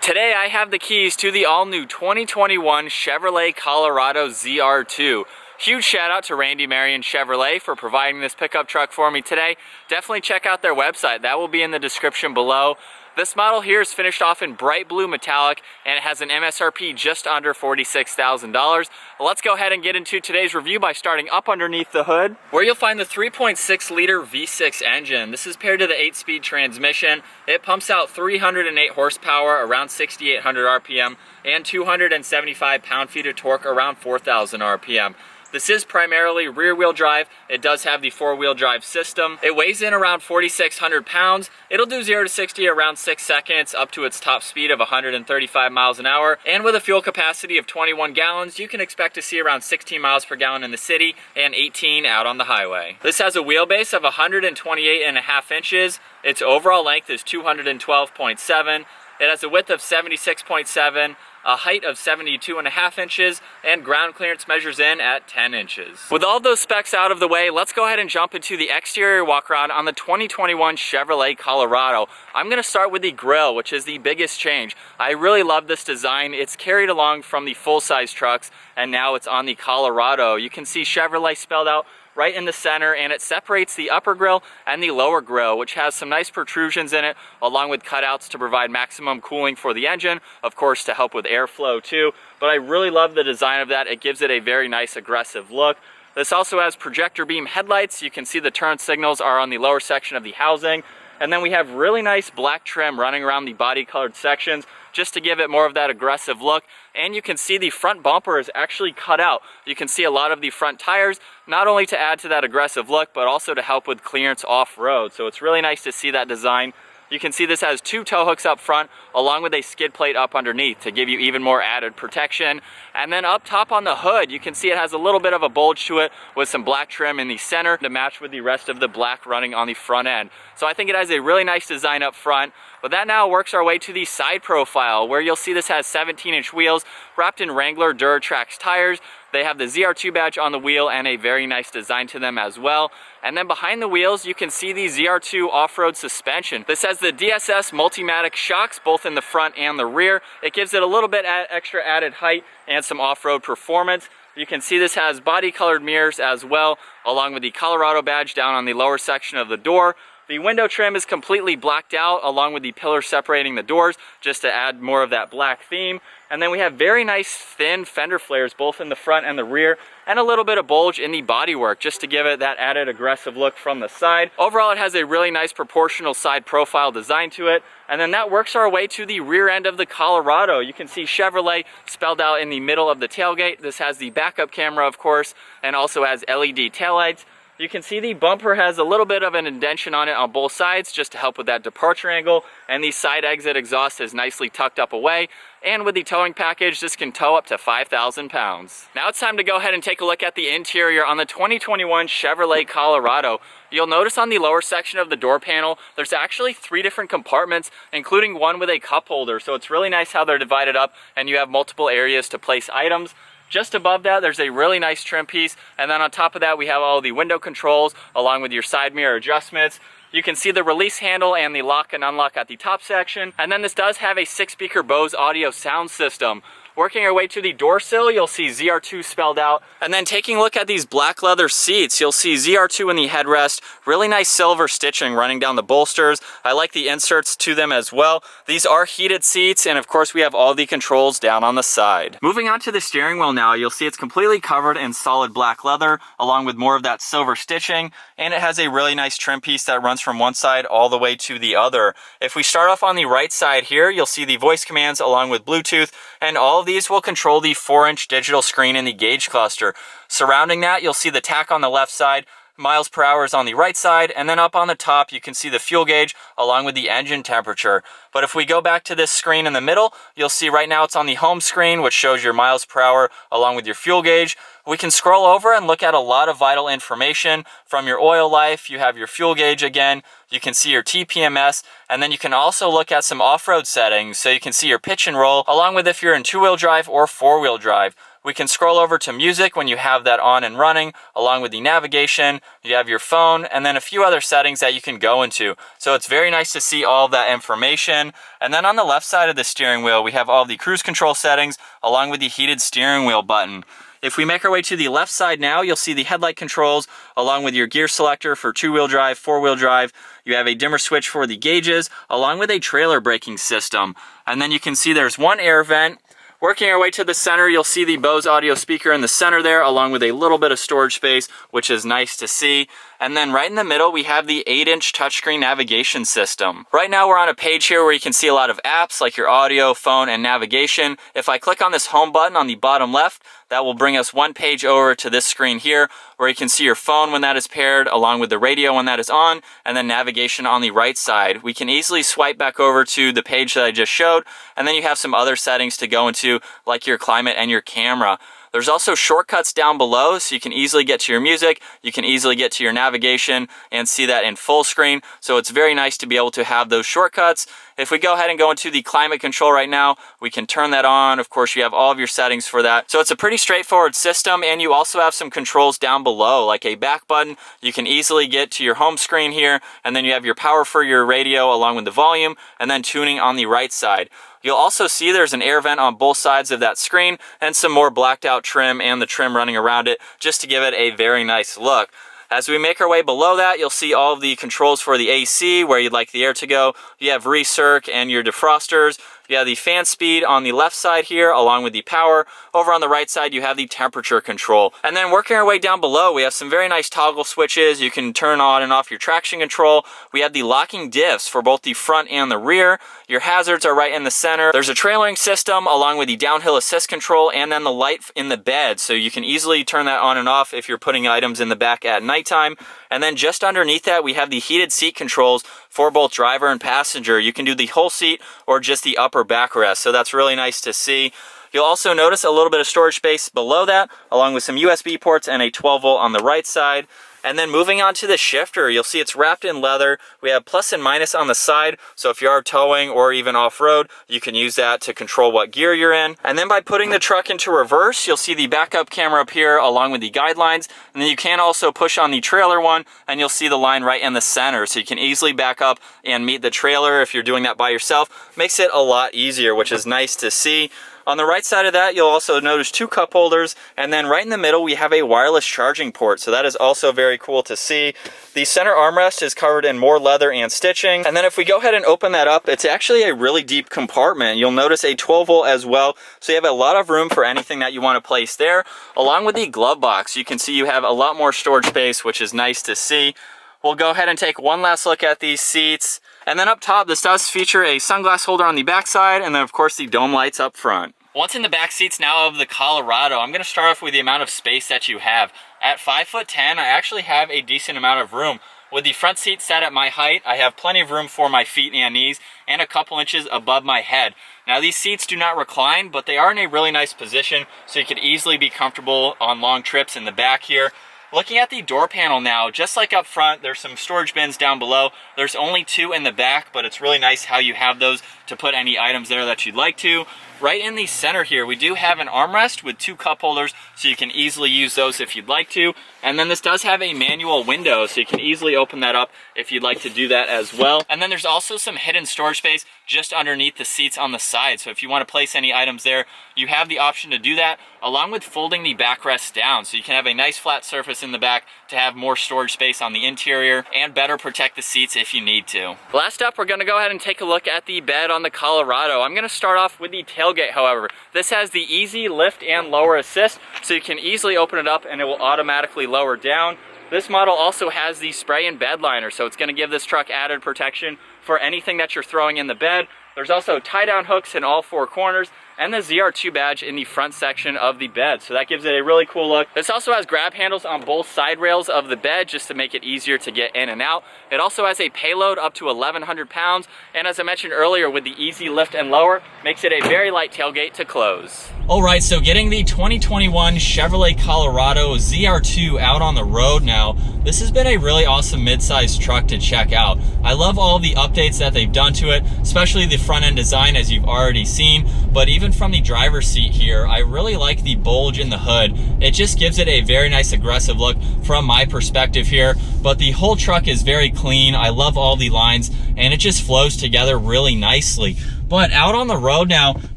Today I have the keys to the all-new 2021 Chevrolet Colorado ZR2. Huge shout out to Randy, Marion Chevrolet for providing this pickup truck for me today. Definitely check out their website. That will be in the description below. This model here is finished off in bright blue metallic and it has an MSRP just under $46,000. Let's go ahead and get into today's review by starting up underneath the hood, where you'll find the 3.6 liter V6 engine. This is paired to the 8-speed transmission. It pumps out 308 horsepower, around 6,800 RPM, and 275 pound-feet of torque, around 4,000 RPM. This is primarily rear-wheel drive. It does have the four-wheel drive system. It weighs in around 4,600 pounds. It'll do 0 to 60 around 6 seconds, up to its top speed of 135 miles an hour. And with a fuel capacity of 21 gallons, you can expect to see around 16 miles per gallon in the city and 18 out on the highway. This has a wheelbase of 128.5 inches. Its overall length is 212.7. It has a width of 76.7, a height of 72.5 inches, and ground clearance measures in at 10 inches. With all those specs out of the way, let's go ahead and jump into the exterior walk around on the 2021 Chevrolet Colorado. I'm going to start with the grille, which is the biggest change. I really love this design. It's carried along from the full-size trucks, and now it's on the Colorado. You can see Chevrolet spelled out right in the center, and it separates the upper grille and the lower grille, which has some nice protrusions in it, along with cutouts to provide maximum cooling for the engine, of course to help with airflow too. But I really love the design of that. It gives it a very nice aggressive look. This also has projector beam headlights. You can see the turn signals are on the lower section of the housing. And then we have really nice black trim running around the body colored sections, just to give it more of that aggressive look. And you can see the front bumper is actually cut out. You can see a lot of the front tires, not only to add to that aggressive look, but also to help with clearance off-road. So it's really nice to see that design. You can see this has 2 tow hooks up front, along with a skid plate up underneath to give you even more added protection. And then up top on the hood, you can see it has a little bit of a bulge to it with some black trim in the center to match with the rest of the black running on the front end. So I think it has a really nice design up front. But that now works our way to the side profile, where you'll see this has 17-inch wheels wrapped in Wrangler Duratrax tires. They have the ZR2 badge on the wheel and a very nice design to them as well. And then behind the wheels, you can see the ZR2 off-road suspension. This has the DSS Multimatic shocks, both in the front and the rear. It gives it a little bit extra added height and some off-road performance. You can see this has body-colored mirrors as well, along with the Colorado badge down on the lower section of the door. The window trim is completely blacked out, along with the pillar separating the doors, just to add more of that black theme. And then we have very nice thin fender flares both in the front and the rear, and a little bit of bulge in the bodywork just to give it that added aggressive look from the side. Overall, it has a really nice proportional side profile design to it. And then that works our way to the rear end of the Colorado. You can see Chevrolet spelled out in the middle of the tailgate. This has the backup camera, of course, and also has LED taillights. You can see the bumper has a little bit of an indentation on it on both sides just to help with that departure angle, and the side exit exhaust is nicely tucked up away. And with the towing package, this can tow up to 5,000 pounds. Now it's time to go ahead and take a look at the interior on the 2021 Chevrolet Colorado. You'll notice on the lower section of the door panel, there's actually 3 different compartments, including one with a cup holder. So it's really nice how they're divided up and you have multiple areas to place items. Just above that, there's a really nice trim piece, and then on top of that, we have all the window controls, along with your side mirror adjustments. You can see the release handle and the lock and unlock at the top section, and then this does have a 6-speaker Bose audio sound system. Working our way to the door sill, you'll see ZR2 spelled out. And then taking a look at these black leather seats, you'll see ZR2 in the headrest. Really nice silver stitching running down the bolsters. I like the inserts to them as well. These are heated seats, and of course we have all the controls down on the side. Moving on to the steering wheel now, you'll see it's completely covered in solid black leather, along with more of that silver stitching. And it has a really nice trim piece that runs from one side all the way to the other. If we start off on the right side here, you'll see the voice commands along with Bluetooth, and all of these will control the 4-inch digital screen in the gauge cluster. Surrounding that, you'll see the tach on the left side, miles per hour is on the right side, and then up on the top you can see the fuel gauge along with the engine temperature. But if we go back to this screen in the middle, you'll see right now it's on the home screen, which shows your miles per hour along with your fuel gauge. We can scroll over and look at a lot of vital information from your oil life. You have your fuel gauge again, you can see your TPMS, and then you can also look at some off-road settings, so you can see your pitch and roll, along with if you're in 2-wheel drive or 4-wheel drive. We can scroll over to music when you have that on and running, along with the navigation. You have your phone, and then a few other settings that you can go into. So it's very nice to see all of that information. And then on the left side of the steering wheel, we have all the cruise control settings, along with the heated steering wheel button. If we make our way to the left side now, you'll see the headlight controls along with your gear selector for 2-wheel drive, 4-wheel drive. You have a dimmer switch for the gauges along with a trailer braking system. And then you can see there's one air vent. Working our way to the center, you'll see the Bose audio speaker in the center there, along with a little bit of storage space, which is nice to see. And then right in the middle, we have the 8-inch touchscreen navigation system. Right now, we're on a page here where you can see a lot of apps like your audio, phone, and navigation. If I click on this home button on the bottom left, that will bring us one page over to this screen here, where you can see your phone when that is paired, along with the radio when that is on, and then navigation on the right side. We can easily swipe back over to the page that I just showed, and then you have some other settings to go into, like your climate and your camera. There's also shortcuts down below, so you can easily get to your music, you can easily get to your navigation and see that in full screen. So it's very nice to be able to have those shortcuts. If we go ahead and go into the climate control right now, we can turn that on. Of course, you have all of your settings for that. So it's a pretty straightforward system, and you also have some controls down below, like a back button. You can easily get to your home screen here, and then you have your power for your radio along with the volume, and then tuning on the right side. You'll also see there's an air vent on both sides of that screen and some more blacked out trim and the trim running around it just to give it a very nice look. As we make our way below that, you'll see all of the controls for the AC, where you'd like the air to go. You have recirc and your defrosters. You have the fan speed on the left side here, along with the power. Over on the right side, you have the temperature control. And then working our way down below, we have some very nice toggle switches. You can turn on and off your traction control. We have the locking diffs for both the front and the rear. Your hazards are right in the center. There's a trailering system along with the downhill assist control, and then the light in the bed. So you can easily turn that on and off if you're putting items in the back at nighttime. And then just underneath that, we have the heated seat controls for both driver and passenger. You can do the whole seat or just the upper backrest. So that's really nice to see. You'll also notice a little bit of storage space below that, along with some USB ports and a 12-volt on the right side. And then moving on to the shifter, you'll see it's wrapped in leather. We have plus and minus on the side, so if you are towing or even off-road, you can use that to control what gear you're in. And then by putting the truck into reverse, you'll see the backup camera up here along with the guidelines. And then you can also push on the trailer one, and you'll see the line right in the center, so you can easily back up and meet the trailer if you're doing that by yourself. Makes it a lot easier, which is nice to see. On the right side of that, you'll also notice 2 cup holders, and then right in the middle we have a wireless charging port, so that is also very cool to see. The center armrest is covered in more leather and stitching, and then if we go ahead and open that up, it's actually a really deep compartment. You'll notice a 12-volt as well, so you have a lot of room for anything that you want to place there. Along with the glove box, you can see you have a lot more storage space, which is nice to see. We'll go ahead and take one last look at these seats. And then up top, this does feature a sunglass holder on the back side, and then of course the dome lights up front. Once in the back seats now of the Colorado, I'm going to start off with the amount of space that you have. At 5'10", I actually have a decent amount of room. With the front seat set at my height, I have plenty of room for my feet and knees, and a couple inches above my head. Now these seats do not recline, but they are in a really nice position, so you could easily be comfortable on long trips in the back here. Looking at the door panel now, just like up front, there's some storage bins down below. There's only 2 in the back, but it's really nice how you have those to put any items there that you'd like to. Right in the center here, we do have an armrest with 2 cup holders, so you can easily use those if you'd like to. And then this does have a manual window, so you can easily open that up if you'd like to do that as well. And then there's also some hidden storage space just underneath the seats on the side. So if you want to place any items there, you have the option to do that, along with folding the backrest down. So you can have a nice flat surface in the back to have more storage space on the interior and better protect the seats if you need to. Last up, we're going to go ahead and take a look at the bed on the Colorado. I'm going to start off with the tailgate, however. This has the easy lift and lower assist, so you can easily open it up and it will automatically lower down. This model also has the spray and bed liner, so it's going to give this truck added protection for anything that you're throwing in the bed. There's also tie-down hooks in all 4 corners, and the ZR2 badge in the front section of the bed, so that gives it a really cool look. This also has grab handles on both side rails of the bed just to make it easier to get in and out. It also has a payload up to 1,100 pounds, and as I mentioned earlier, with the easy lift and lower, makes it a very light tailgate to close. Alright, so getting the 2021 Chevrolet Colorado ZR2 out on the road now, this has been a really awesome mid-size truck to check out. I love all the updates updates that they've done to it, especially the front end design, as you've already seen. But even from the driver's seat here, I really like the bulge in the hood. It just gives it a very nice aggressive look from my perspective here. But the whole truck is very clean. I love all the lines, and it just flows together really nicely. But out on the road now,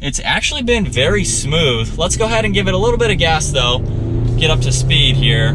it's actually been very smooth. Let's go ahead and give it a little bit of gas though. Get up to speed here.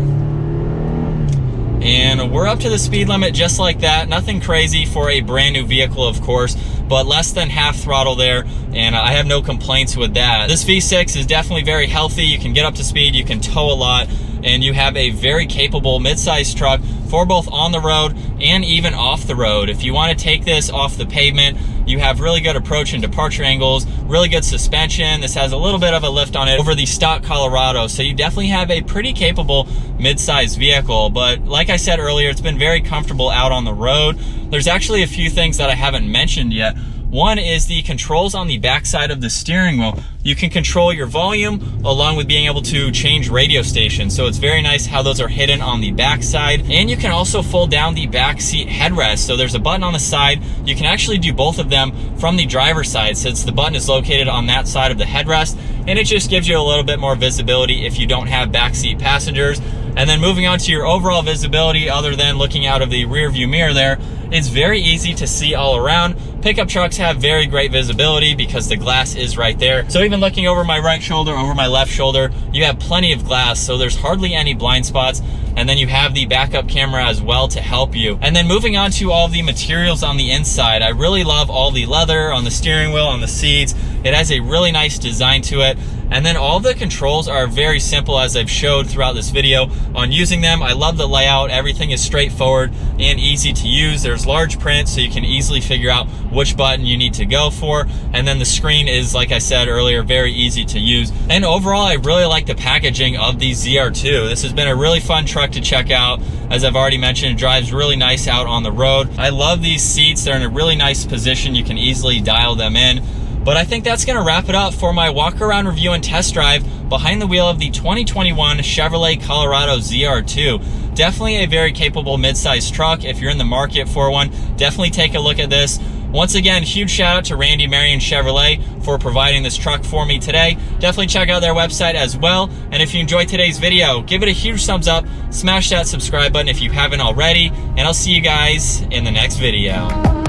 And we're up to the speed limit just like that. Nothing crazy for a brand new vehicle, of course, but less than half throttle there, and I have no complaints with that. This V6 is definitely very healthy. You can get up to speed, you can tow a lot, and you have a very capable mid-size truck for both on the road and even off the road. If you want to take this off the pavement, you have really good approach and departure angles, really good suspension. This has a little bit of a lift on it over the stock Colorado, so you definitely have a pretty capable mid-size vehicle. But like I said earlier, it's been very comfortable out on the road. There's actually a few things that I haven't mentioned yet. One is the controls on the back side of the steering wheel. You can control your volume along with being able to change radio stations. So it's very nice how those are hidden on the back side. And you can also fold down the back seat headrest. So there's a button on the side. You can actually do both of them from the driver's side, since the button is located on that side of the headrest. And it just gives you a little bit more visibility if you don't have backseat passengers. And then moving on to your overall visibility, other than looking out of the rear view mirror there, it's very easy to see all around. Pickup trucks have very great visibility because the glass is right there. So even looking over my right shoulder, over my left shoulder, you have plenty of glass, so there's hardly any blind spots. And then you have the backup camera as well to help you. And then moving on to all the materials on the inside, I really love all the leather on the steering wheel, on the seats. It has a really nice design to it. And then all the controls are very simple, as I've showed throughout this video on using them. I love the layout. Everything is straightforward and easy to use. There's large print, so you can easily figure out which button you need to go for. And then the screen is, like I said earlier, very easy to use. And overall, I really like the packaging of the ZR2. This has been a really fun truck to check out. As I've already mentioned, it drives really nice out on the road. I love these seats. They're in a really nice position. You can easily dial them in. But I think that's gonna wrap it up for my walk around review and test drive behind the wheel of the 2021 Chevrolet Colorado ZR2. Definitely a very capable mid-sized truck. If you're in the market for one, definitely take a look at this. Once again, huge shout out to Randy, Marion Chevrolet for providing this truck for me today. Definitely check out their website as well. And if you enjoyed today's video, give it a huge thumbs up, smash that subscribe button if you haven't already, and I'll see you guys in the next video.